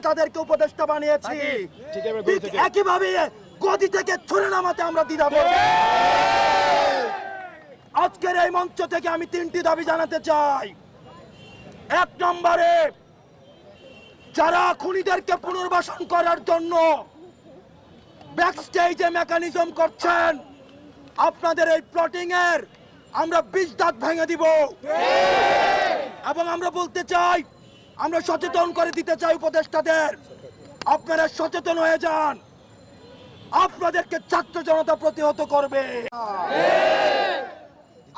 তাদেরকে উপদেষ্টা বানিয়েছি, ঠিক একইভাবে গদি থেকে ছুড়ে নামাতে আমরা দ্বিধাবোধ। আজকের এই মঞ্চ থেকে আমি 3টি দাবি জানাতে চাই। 1 নম্বরে, যারা খুনিদেরকে পুনর্বাসন করার জন্য ব্যাকস্টেজে মেকানিজম করছেন, আপনাদের এই প্লটিং এর আমরা 20 দাঁত ভেঙে দিব। এবং আমরা বলতে চাই, আমরা সচেতন করে দিতে চাই উপদেষ্টাদের, আপনারা সচেতন হয়ে যান, আপনাদেরকে ছাত্র জনতা প্রতিহত করবে।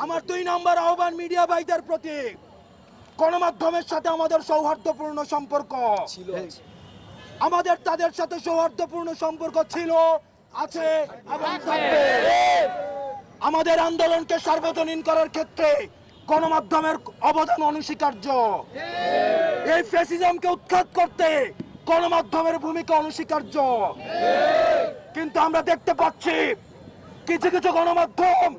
আমার 2 নম্বর আহ্বান মিডিয়া ভাইদের প্রতি, গণমাধ্যমের সাথে আমাদের সৌহার্দ্যপূর্ণ সম্পর্ক আমাদের তাদের সাথে সৌহার্দ্যপূর্ণ সম্পর্ক ছিল, আছে এবং থাকবে। আমাদের আন্দোলনকে সার্বজনীন করার ক্ষেত্রে গণমাধ্যমের অবদান অনস্বীকার্য। এই ফ্যাসিজমকে উৎখাত করতে গণমাধ্যমের ভূমিকা অনস্বীকার্য। কিন্তু আমরা দেখতে পাচ্ছি কিছু কিছু গণমাধ্যম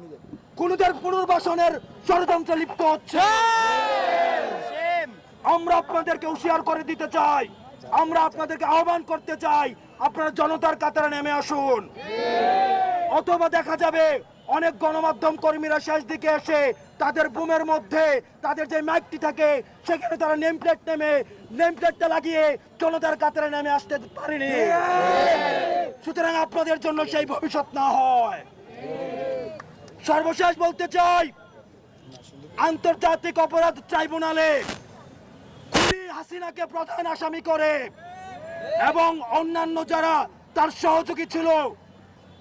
খুনিদের পুনর্বাসনের ষড়যন্ত্রে লিপ্ত হচ্ছে। আমরা আপনাদেরকে হুঁশিয়ার করে দিতে চাই, আমরা আপনাদেরকে আহ্বান করতে চাই, আপনারা জনতার কাতারে নেমে আসুন। অথবা দেখা যাবে অনেক গণমাধ্যম কর্মীরা শেষ দিকে এসে তাদের বুমের মধ্যে তাদের যে মাইকটি থাকে সেখানে তারা নেমপ্লেটটা লাগিয়ে জনতার কাতারে নেমে আসতে পারেনি। সুতরাং আপনাদের জন্য সেই ভবিষ্যৎ না হয়। সর্বশেষ বলতে চাই, আন্তর্জাতিক অপরাধ ট্রাইব্যুনালে খুনি হাসিনাকে প্রধান আসামি করে এবং অন্যান্য যারা তার সহযোগী ছিল,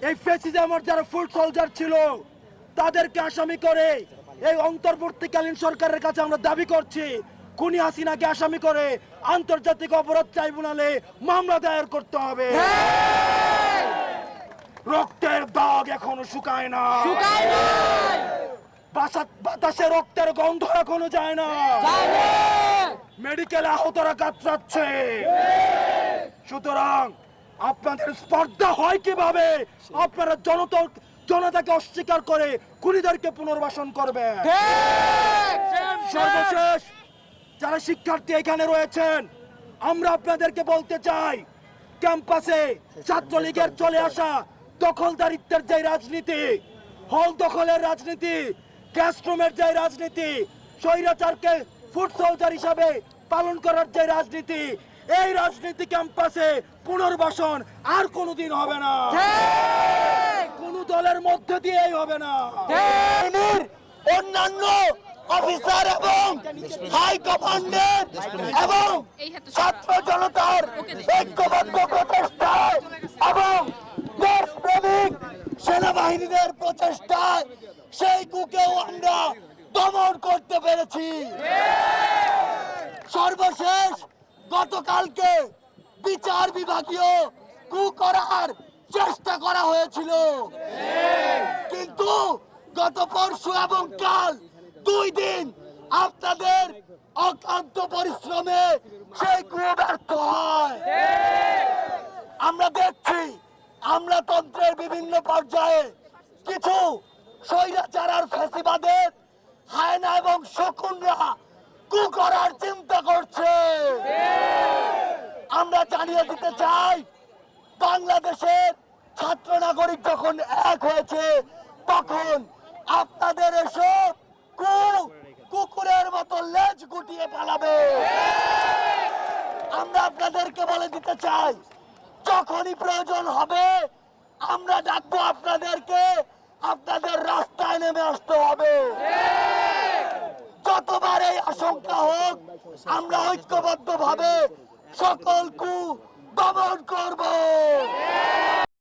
এই ফ্যাসিজমের যারা ফুল সোলজার ছিল, তাদেরকে আসামি করে এই অন্তর্বর্তীকালীন সরকারের কাছে আমরা দাবি করছি, খুনি হাসিনাকে আসামি করে আন্তর্জাতিক অপরাধ ট্রাইব্যুনালে মামলা দায়ের করতে হবে। রক্তের দাগ এখনো শুকায় না, বাতাসে রক্তের গন্ধ এখনো যায় না, মেডিকেলে আহতরা কাতরাচ্ছে। সুতরাং আপনাদের স্পর্ধা হয় কিভাবে আপনারা জনতাকে অস্বীকার করে খুনিদেরকে পুনর্বাসন করবেন? সর্বশেষ যারা শিক্ষার্থী এখানে রয়েছেন, আমরা আপনাদেরকে বলতে চাই, ক্যাম্পাসে ছাত্রলীগের চলে আসা দখলদারিত্বের যে রাজনীতি, হল দখলের রাজনীতি, ক্লাসরুমের যে রাজনীতি, স্বৈরাচারকে ফুট সোলজার হিসাবে পালন করার যে রাজনীতি, এই রাজনীতি ক্যাম্পাসে পুনর্বাসন আর কোনোদিন হবে না, কোন দলের মধ্যে দিয়েই হবে না। অন্যান্য অফিসার এবং হাই কমান্ডের এবং ছাত্র জনতার ঐক্যবদ্ধ প্রচেষ্টায় এবং দেশপ্রেমিক সেনাবাহিনীদের প্রচেষ্টায় সেই কুকেও আমরা দমন করতে পেরেছি। সর্বশেষ গতকালকে বিচার বিভাগীয় কু করার চেষ্টা করা হয়েছিল, কিন্তু গত পরশু এবং কাল 2 দিন আপনাদের অক্লান্ত পরিশ্রমে সেই কু ব্যর্থ হয়। আমরা দেখছি, আমরা তন্ত্রের বিভিন্ন পর্যায়ে কিছু স্বৈরাচার আর ফ্যাসিবাদের হায়না এবং শকুনরা কু করার চিন্তা করছে। আমরা জানিয়ে দিতে চাই, বাংলাদেশের ছাত্র নাগরিক যখন এক হয়েছে, তখন আপনাদের এসব কুকুরের মতো লেজ গুটিয়ে পালাবে। আমরা আপনাদেরকে বলে দিতে চাই, যখনই প্রয়োজন হবে আমরা ডাকবো আপনাদেরকে, আপনাদের রাস্তায় নেমে আসতে হবে। যতবার এই আশঙ্কা হোক, আমরা ঐক্যবদ্ধ ভাবে সকল কু দমন করব।